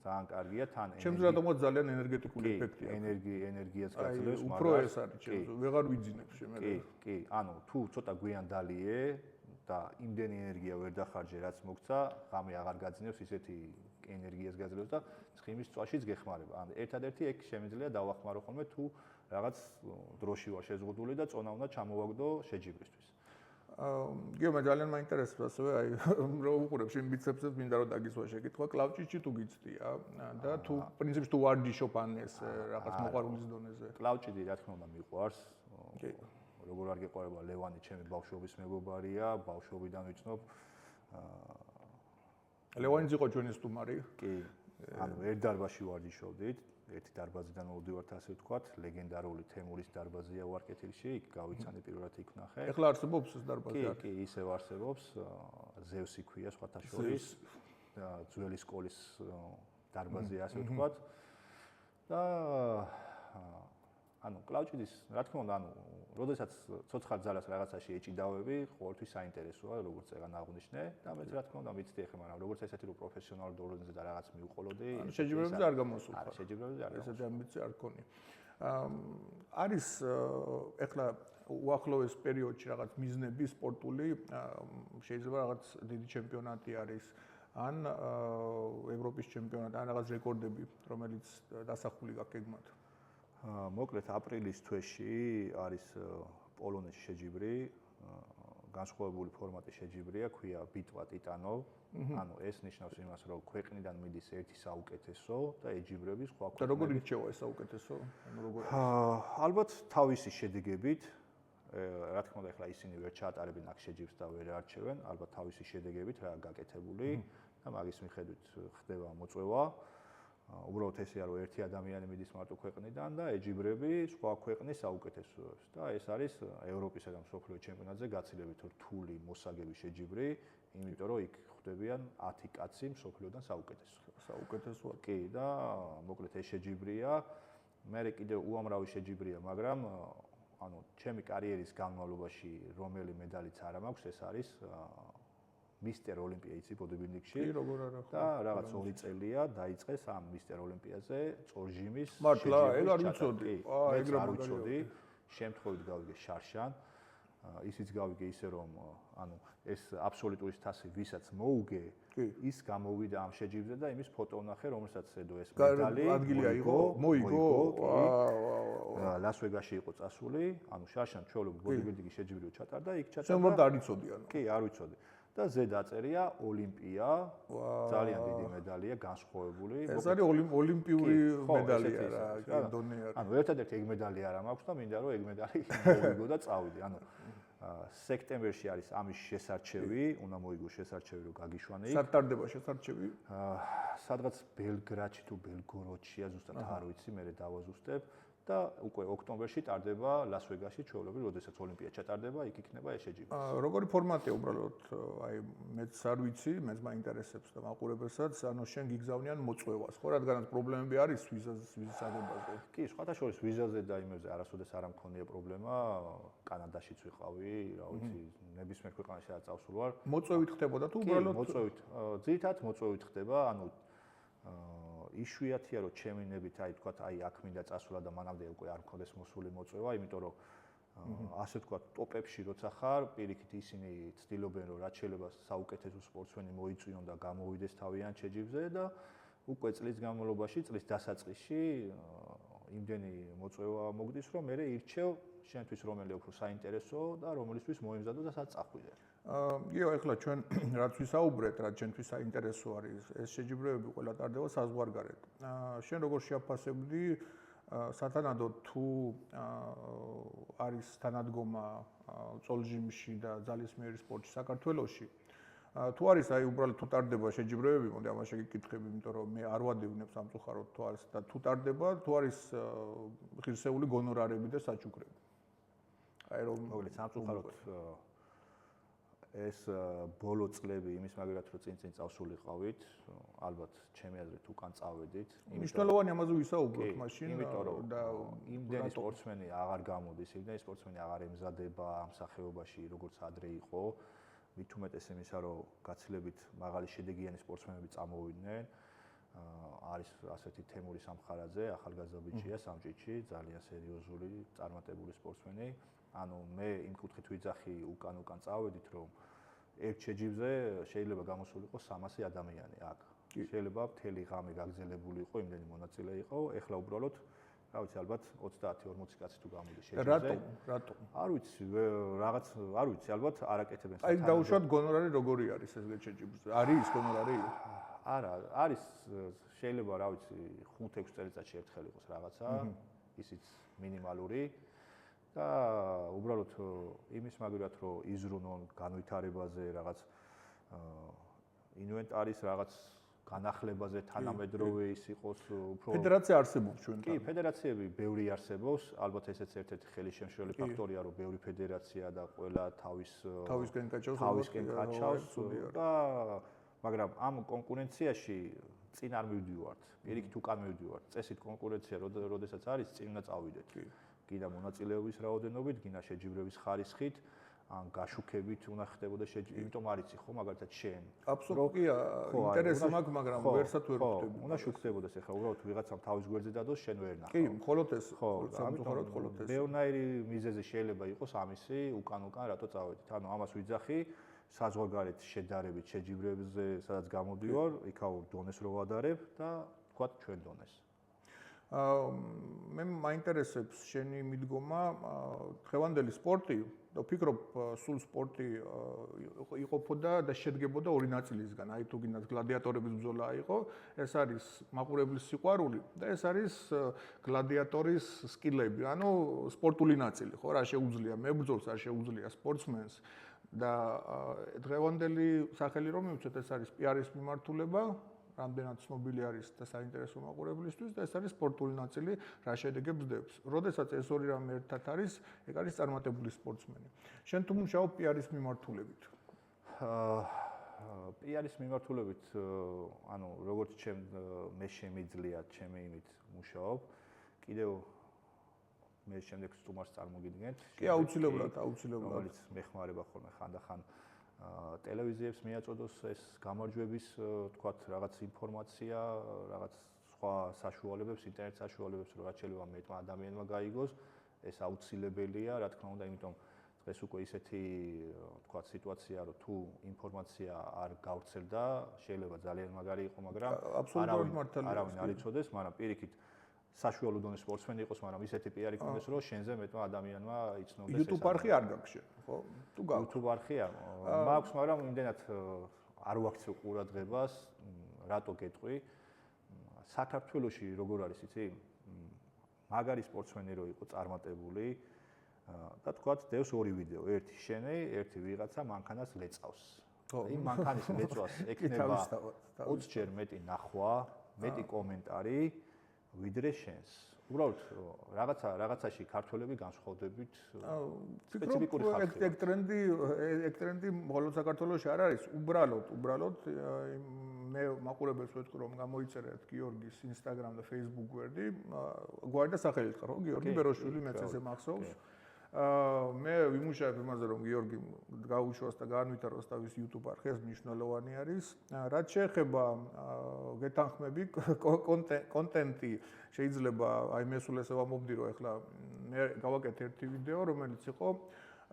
ძალიან კარგია, თან ჩემს რატომაც ძალიან ენერგეტიკული ეფექტია. ენერგიას გაძლევს, მაგრამ უფრო ეს არის ჩემს, ვეღარ ვიძინებს შემიძლია. კი, ანუ თუ ცოტა გვიან დალიე და იმდენი ენერგია ვერ დახარჯე, რაც მოგცა, ღამე აღარ გაძინებს, ისეთი ენერგიას გაძლევს და ცხიმის წვაშიც გეხმარება. ან ერთადერთი ეგ შემიძლია დავახმარო ხოლმე თუ რაღაც დროში ვარ შეზღუდული და წონა უნდა ჩამოვაგდო შეჯიბრისთვის. გიო, მე ძალიან მაინტერესებს ასევე, აი, რო უყურებ შენ ბიცეპსებს, მინდა რომ დაგისვა შეკითხვა, კლავჭიჩი თუ გიცდია და თუ პრინციპში თუ ვარჯიშობ ან ეს რაღაც მოყვარულის დონეზე. კლავჭიდი რა თქმა უნდა მიყვარს. როგორ არ გეყვარება ლევანი, ჩემი ბავშვობის მეგობარია, ბავშვობიდან ვიცნობ. ლევანიც იყო ჩვენი სტუმარი. კი. ანუ ერთ დარბაზში ვარჯიშობდით. ერთი დარბაზიდან მოვდივართ ასე ვთქვათ, ლეგენდარული თემურის დარბაზია ვარკეთილში, იქ გავიცანე პირველად იქ ვნახე. ეხლა არსებობს ეს დარბაზი? კი, ისევ არსებობს. ზევსი ქვია სხვათა შორის. ძველი სკოლის დარბაზია ასე ვთქვათ. და ანუ კლავჭიდის, რა თქმა უნდა, ანუ როდესაც ცოცხალ ძალას რაღაცაში ეჭიდავები, ყოველთვის საინტერესოა, როგორც ეგან აღვნიშნე და მეც რა თქმა უნდა მიცდი ახლა, მაგრამ როგორც ესეთი რო პროფესიონალურ დონეზე და რაღაც მივყოლოდი, ანუ შეჯიბრებებზე არ გამოსულხარ. არა, შეჯიბრებებზე არ. ესეთი ამბიცია არ გქონია. არის ახლა უახლოეს პერიოდში რაღაც მიზნები სპორტული, შეიძლება რაღაც დიდი ჩემპიონატი არის, ან ევროპის ჩემპიონატი, ან რაღაც რეკორდები, რომელიც დასახული გაქვს ეგმათ. მოკლედ აპრილის თვეში არის პოლონეთში შეჯიბრი, განსხვავებული ფორმატის შეჯიბრია, ქვია ბიტვა ტიტანოვ. ანუ ეს ნიშნავს იმას, რომ ქვეყნიდან მიდის ერთი საუკეთესო და ეჯიბრები სხვა ქვეყნები. და როგორ ირჩევა ეს საუკეთესო? ანუ როგორ? ალბათ თავისი შედეგებით, რა თქმა უნდა, ახლა ისინი ვერ ჩაატარებენ აქ შეჯიბრს და ვერ არჩევენ, ალბათ თავისი შედეგებით რა გაკეთებული და მაგის მიხედვით ხდება მოწვევა. უბრალოდ ესეა, რომ ერთი ადამიანი მიდის მარტო ქვეყნიდან და ეჯიბრები სხვა ქვეყნის საუკეთესოებს და ეს არის ევროპისა და მსოფლიო ჩემპიონატზე გაცილებით რთული მოსაგები შეჯიბრი, იმიტომ რომ იქ ხვდებიან 10 კაცი მსოფლიოდან საუკეთესოა. კი, და მოკლედ ეს შეჯიბრია. მე კიდევ უამრავი შეჯიბრია, მაგრამ ანუ ჩემი კარიერის განმავლობაში რომელი მედალიც არ მაქვს, ეს არის მისტერ ოლიმპია იცი ბოდიბილდინგში. კი, როგორ არა ხო. და რაღაც 2 წელია დაიწყეს ამ მისტერ ოლიმპიაზე წორჟიმის შეჯიბრის. მართლა, ეგ არ ვიცოდი. ეგ არ ვიცოდი. შემთხვევით გავიგე შარშან. ისიც გავიგე ისე რომ ანუ ეს აბსოლუტური თასი ვისაც მოუგე, ის გამოვიდა ამ შეჯიბრზე და იმის ფოტო ვნახე, რომელსაც ედო ეს მედალი. ადგილი აიღო, მოიგო. ლას-ვეგასში იყო წასული, ანუ შარშან ჩვეულებრივ ბოდიბილდინგის შეჯიბრი ჩატარდა, იქ ჩატარდა. შემდგომ არ იცოდი ანუ. კი, არ ვიცოდი. და ზე დაწერია ოლიმპია, ძალიან დიდი მედალია, განსხვავებული. ეს არის ოლიმპიური მედალია რა, გინდონე არის. ანუ ერთადერთი ეგ მედალი არა მაქვს და მინდა რომ ეგ მედალი მოვიგო და წავიდე. ანუ სექტემბერში არის ამის შესარჩევი, უნდა მოიგო შესარჩევი რომ გაგიშვანე. სად ტარდება შესარჩევი? სადღაც ბელგრადში თუ ბელგოროდშია, ზუსტად არ ვიცი, მე დავაზუსტებ. და უკვე ოქტომბერში ტარდება ლას-ვეგასში ჩვეულებრივ, როდესაც ოლიმპია ჩატარდება, იქ იქნება ეს შეჯიბრი. როგორი ფორმატია უბრალოდ, აი მეც არ ვიცი, მეც მაინტერესებს და მაყურებელსაც, ანუ შენ გიგზავნიან მოწვევას, ხო, რადგანაც პრობლემები არის ვიზის აღებაზე. კი, სხვათა შორის ვიზაზე და იმებზე არასოდეს არ მქონია პრობლემა, კანადაშიც ვიყავი, რა ვიცი, ნებისმიერ ქვეყანაში არ წავსულ ვარ. მოწვევით ხდებოდა თუ უბრალოდ? მოწვევით. ძირითადად მოწვევით ხდება, ანუ იშვიათია რომ ჩემი ნებით აი თქვა აი აქ მინდა წასვლა და მანამდე უკვე არ მქონდეს მოსული მოწვევა, იმიტომ რომ ასე თქვა ტოპებში როცა ხარ, პირიქით ისინი ცდილობენ რომ რაც შეიძლება საუკეთესო სპორტსმენი მოიწვიონ და გამოვიდეს თავიანთ შეჯიბრზე და უკვე წლის განმავლობაში, წლის დასაწყისში იმდენი მოწვევა მოგდის, რომ მე ირჩევ შენთვის რომელი უფრო საინტერესო და რომელისთვის მოემზადო და სადაც წახვიდე. გიო, ეხლა ჩვენ რაც ვისაუბრეთ, რაც ჩვენთვის საინტერესო არის, ეს შეჯიბრებები ყველა ტარდება საზღვარგარეთ. შენ როგორ შეაფასებდი სათანადოდ თუ არის თანადგომა წოლჟიმში და ძალისმიერი სპორტში საქართველოში? თუ არის აი უბრალოდ თუ ტარდება შეჯიბრებები, მოდი ამაში გიკითხები, იმიტომ რომ მე არ ვადევნებ სამწუხაროდ თუ არის და თუ ტარდება, თუ არის ღირსეული გონორარები და საჩუქრები. აი რომ მოგლით სამწუხაროდ ეს ბოლო წლები იმის მაგალითად რომ წინ წავსულიყავით, ალბათ ჩემი აზრით უკან წავედით. მნიშვნელოვანი ამაზე ვისაუბროთ მაშინ და იმდენი სპორტსმენი აღარ გამოდის, იმდენი სპორტსმენი აღარ ემზადება ამ სახეობაში, როგორც ადრე იყო. მით უმეტეს იმისა, რომ გაცილებით მაღალი შედეგიანი სპორტსმენები წამოვიდნენ. არის ასეთი თემური სამხარაძე, ახალგაზრდა ბიჭია სამჭიჭი, ძალიან სერიოზული, წარმატებული სპორტსმენი. ანუ მე იმ კუთხით ვიძახი უკან წავედით, რომ ერთ შეჯიბრზე შეიძლება გამოსულიყო 300 ადამიანი აქ. შეიძლება მთელი ღამე გაგრძელებული იყო, იმდენი მონაწილე იყო, ეხლა უბრალოდ რა ვიცი, ალბათ 30-40 კაცი თუ გამოდის შეჯიბრზე. რატომ? არ ვიცი, რაღაც არ ვიცი, ალბათ არაკეთებენ. აი დაუშვათ გონორარი როგორი არის ეს შეჯიბრზე? არის გონორარი? არა, არის შეიძლება რა ვიცი 5-6 წელიწადში ერთხელ იყოს რაღაცა, ისიც მინიმალური. და უბრალოდ იმის მაგალითად რომ იზრუნონ განვითარებაზე რაღაც ინვენტარის რაღაც განახლებაზე თანამედროვე ის იყოს უფრო ფედერაცია არსებობს ჩვენთან. კი, ფედერაციები ბევრი არსებობს, ალბათ ესეც ერთ-ერთი ხელისშემშლელი ფაქტორია, რომ ბევრი ფედერაცია და ყველა თავისკენ კაჩავს და მაგრამ ამ კონკურენციაში წინ არ მივდივართ, პირიქით უკან მივდივართ. წესით კონკურენცია როდესაც არის, წინ უნდა წავიდეთ. გინდა მონაწილეობის რაოდენობით, გინდა შეჯიბრების ხარისხით, ან გაშუქებით უნდა ხდებოდა შეჯიბრი, იმიტომ არიცი ხო, მაგალითად შენ. აბსოლუტია, ინტერესი მაქვს, მაგრამ ვერსად ვერ ვხვდები. უნდა შუქდებოდეს ახლა უბრალოდ ვიღაცამ თავის გვერდზე დადოს, შენ ვერ ნახავ. კი, მხოლოდ ეს, სამწუხაროდ მხოლოდ ეს. ბევრნაირი მიზეზი შეიძლება იყოს ამისი, უკან რატო წავედით. ანუ ამას ვიძახი, საზღვარგარეთ შედარებით შეჯიბრებზე, სადაც გამოდივარ, იქაურ დონეს რო ვადარებ და თქვათ ჩვენ დონეს. მე მაინტერესებს შენი მიდგომა დღევანდელი სპორტი და ვფიქრობ სულ სპორტი იყოფოდა და შედგებოდა ორი ნაწილისგან. აი თუ გინდათ გლადიატორების ბრძოლა იყო, ეს არის მაყურებლის სიყვარული და ეს არის გლადიატორის სკილები, ანუ სპორტული ნაწილი, ხო, რა შეუძლია მებრძოლს, რა შეუძლია სპორტსმენს და დღევანდელი სახელი რომ მივცეთ, ეს არის პიარის მიმართულება. რამდენად ცნობილი არის და საინტერესო მაყურებლისთვის და ეს არის სპორტული ნაწილი, რა შედეგებს დებს. როდესაც ეს ორი რამე ერთად არის, ეგ არის წარმატებული სპორტსმენი. შენ თუ მუშაობ პიარის მიმართულებით? პიარის მიმართულებით, ანუ როგორც მე შემიძლია ჩემი იმით მუშაობ, კიდევ მე შემდეგ სტუმარს წარმოგიდგენთ. კი, აუცილებლად. რომელიც მეხმარება ხოლმე ხანდახან ტელევიზიებს მიაწოდოს ეს გამარჯვების, თქვათ, რაღაც ინფორმაცია, რაღაც სხვა საშუალებებს, ინტერნეტ საშუალებებს, რაც შეიძლება მეტმა ადამიანმა გაიგოს, ეს აუცილებელია, რა თქმა უნდა, იმიტომ დღეს უკვე ისეთი, თქვათ, სიტუაცია, რომ თუ ინფორმაცია არ გავრცელდა, შეიძლება ძალიან მაგარი იყო, მაგრამ არავინ არ იცოდეს, მაგრამ პირიქით საშუალო დონის სპორტსმენი იყოს, მაგრამ ისეთი პიარი ქონდეს, რომ შენზე მეტმა ადამიანმა იცნობდეს ეს. YouTube არხი არ გაქვს შენ, ხო? თუ გაქვს. YouTube არხია მაქვს, მაგრამ იმდენად არ ვაქცევ ყურადღებას, რატო გეტყვი? საქართველოში როგორ არის, იცი? მაგარი სპორტსმენი რო იყო წარმატებული და თქვათ, დევს ორი ვიდეო, ერთი შენი, ერთი ვიღაცა მანქანას ლეწავს. იმ მანქანის ლეწვას ექნება 20 ჯერ მეტი ნახვა, მეტი კომენტარი. ვიდრე შენს. უბრალოდ რაღაცაში ქართველები განსხვავდებით სპეციფიკური ხალხია. ეგ ტრენდი მხოლოდ საქართველოში არ არის, უბრალოდ მე მაყურებელს ვეთქვი რომ გამოიწერეთ გიორგის Instagram და Facebook გვერდი, გვარდა სახელით ხო, გიორგი ბეროშვილი მეც ესე მახსოვს. მე ვიმუშავებ იმაზე რომ გიორგი გაუშვას და განვითაროს თავის YouTube არხი, ეს მნიშვნელოვანი არის. რაც შეეხება გეთანხმები კონტენტი შეიძლება აი მე სულ ესე ვამობდი რომ ეხლა მე გავაკეთე ერთი ვიდეო რომელიც იყო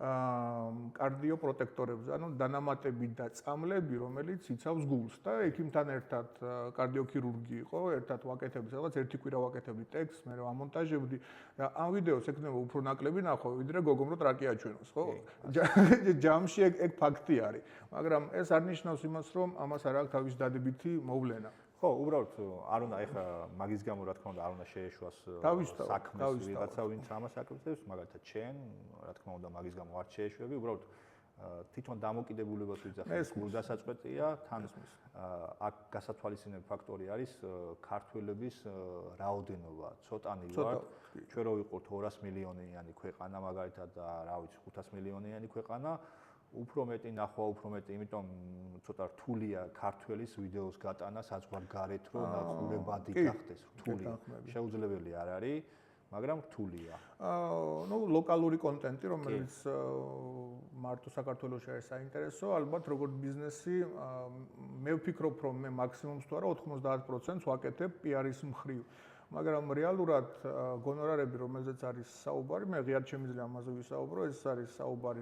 კარდიო პროტექტორებზე, ანუ დანამატები და წამლები, რომელიც იცავს გულს და ექიმთან ერთად კარდიოქირურგი იყო, ერთად ვაკეთებდი, სადღაც ერთი კვირა ვაკეთებდი ტექსტს, მე ვამონტაჟებდი და ამ ვიდეოს ექნება უფრო ნაკლები ნახვა, ვიდრე გოგომ რო ტრაკი აჩვენოს, ხო? ჯამში ეგ ფაქტი არის, მაგრამ ეს არ ნიშნავს იმას, რომ ამას არ აქვს თავის დადებითი მოვლენა. ხო, უბრალოდ არ უნდა ეხლა მაგის გამო რა თქმა უნდა არ უნდა შეეშვას საქმეს ვიღაცა ვინც ამას აკეთებს, მაგალითად შენ, რა თქმა უნდა მაგის გამო არ შეეშვები, უბრალოდ თვითონ დამოკიდებულებას ვიძახი გულდასაწყვეტია, თან აქ გასათვალისწინებელი ფაქტორი არის ქართველების რაოდენობა, ცოტანი ვართ. ჩვენ რო ვიყავთ 200 მილიონიანი ქვეყანა მაგალითად და რა ვიცი 500 მილიონიანი ქვეყანა, უფრო მეტი ნახვა, უფრო მეტი, იმიტომ ცოტა რთულია ქართველის ვიდეოს გატანა საზღვარგარეთ, რომ ნახურებადი გახდეს, რთულია. შეუძლებელი არ არის, მაგრამ რთულია. ნუ ლოკალური კონტენტი, რომელიც მარტო საქართველოში არის საინტერესო, ალბათ როგორც ბიზნესი, მე ვფიქრობ, რომ მე მაქსიმუმს თუ არა 90%-ს ვაკეთებ PR-ის მხრივ. მაგრამ რეალურად გონორარები, რომელზეც არის საუბარი, მე ღიად შემიძლია ამაზე ვისაუბრო, ეს არის საუბარი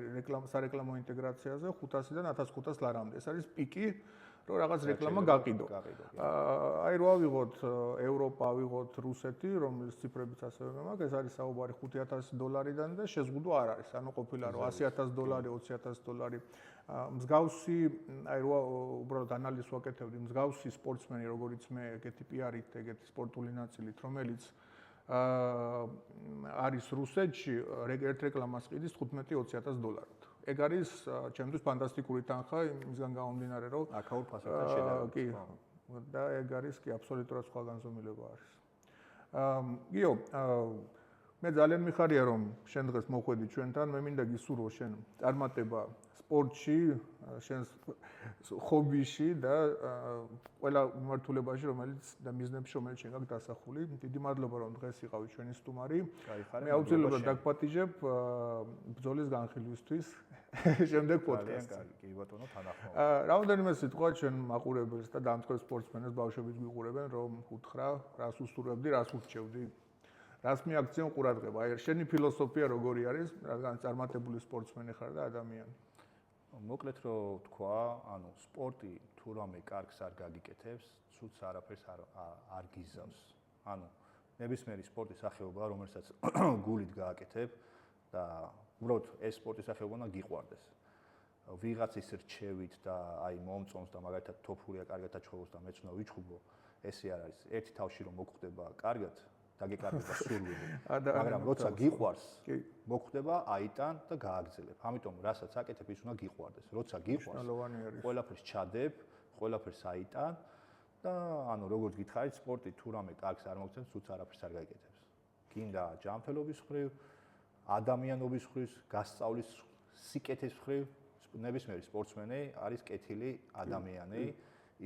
სარეკლამო ინტეგრაციაზე 500-დან 1500 ლარამდე. ეს არის პიკი, რომ რაღაც რეკლამა გაყიდო. აი რო ავიღოთ ევროპა, ავიღოთ რუსეთი, რომელიც ციფრებიც ასევე მემაგ, ეს არის საუბარი $5,000-დან და შეზღუდვა არ არის. ანუ ყოფილა რომ $100,000, $20,000 მსგავსი, აი რო უბრალოდ ანალიზს ვაკეთებდი, მსგავსი სპორტსმენი, როგორც მე, ეგეთი PR-ით, ეგეთი სპორტული ნაწილით, რომელიც არის რუსეთში, ერთ რეკლამას ყიდის $15,000-20,000. ეგ არის ჩემთვის ფანტასტიკური თანხა იმისგან გამომდინარე, რომ აქაურ ფასადთან შედარებით. კი, და ეგ არის კი აბსოლუტურად სხვა განზომილება არის. გიო, მე ძალიან მიხარია რომ შენ დღეს მოხვედი ჩვენთან, მე მინდა გისურვო შენ წარმატება სპორტში, შენს ჰობიში და ყველა მიმართულებაში, რომელიც და მიზნებში, რომელიც შენ გაქვს დასახული. დიდი მადლობა რომ დღეს იყავი ჩვენი სტუმარი. მე აუცილებლად დაგპატიჟებ ბრძოლის განხილვისთვის შემდეგ პოდკასტში. კი ბატონო, თანახმობა. რამდენიმე სიტყვა ჩვენ მაყურებელს და დამწყებ სპორტსმენებს ბავშვებიც გვიყურებენ, რომ უთხრა, რას უსტურებდი, რას ურჩევდი. რას მიაქციონ ყურადღება? აი, შენი ფილოსოფია როგორი არის, რადგან წარმატებული სპორტსმენი ხარ და ადამიანი? მოკლედ რომ თქვა, ანუ სპორტი თუ რამე კარგს არ გაგიკეთებს, ცუდს არაფერს არ გიზავს. ანუ ნებისმიერი სპორტის სახეობა, რომელსაც გულით გააკეთებ და უბრალოდ ეს სპორტის სახეობა უნდა გიყვარდეს. ვიღაცის რჩევით და აი მომწონს და მაგალითად თოფურია კარგად აჩხუბოს და მეც უნდა ვიჩხუბო, ესე არ არის. ერთი თავში რომ მოგხვდება კარგად, დაგეკარგება სურვილი. მაგრამ როცა გიყვარს, მოგხვდება აიტან და გააგრძელებ. ამიტომ რასაც აკეთებ, ის უნდა გიყვარდეს. როცა გიყვარს, ყველაფერს ჩადებ, ყველაფერს აიტან და ანუ როგორც გითხარით, სპორტი თუ რამე კარგს არ მოგცემს, უც არაფერს არ გაიკეთებს. გინდა ჯანმრთელობის მხრივ, ადამიანობის მხრივ, გასწავლის სიკეთის მხრივ, ნებისმიერი სპორტსმენი არის კეთილი ადამიანი,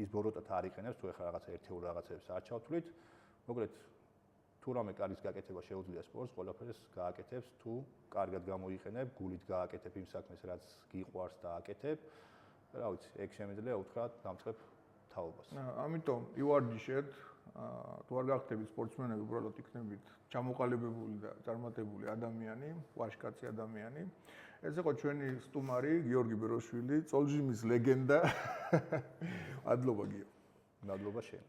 ის ბოროტად არ იყენებს, თუ ეხლა რაღაცა ერთეულ რაღაცებს არ ჩავთვლით. მოკლედ თუ რამე კარგის გაკეთება შეუძლია სპორტს, ყველაფერს გააკეთებს, თუ კარგად გამოიყენებ, გულით გააკეთებ იმ საქმეს, რაც გიყვარს და აკეთებ. რა ვიცი, ეგ შემიძლია უთხრა დამწყებ თაობას. ამიტომ ივარჯიშეთ, თუ არ გახდებით სპორტსმენები, უბრალოდ იქნებით ჩამოყალიბებული და წარმატებული ადამიანი, ვაჟკაცი ადამიანი. ეს იყო ჩვენი სტუმარი გიორგი ბეროშვილი, წოლჟიმის ლეგენდა. მადლობა გიო. მადლობა შენ.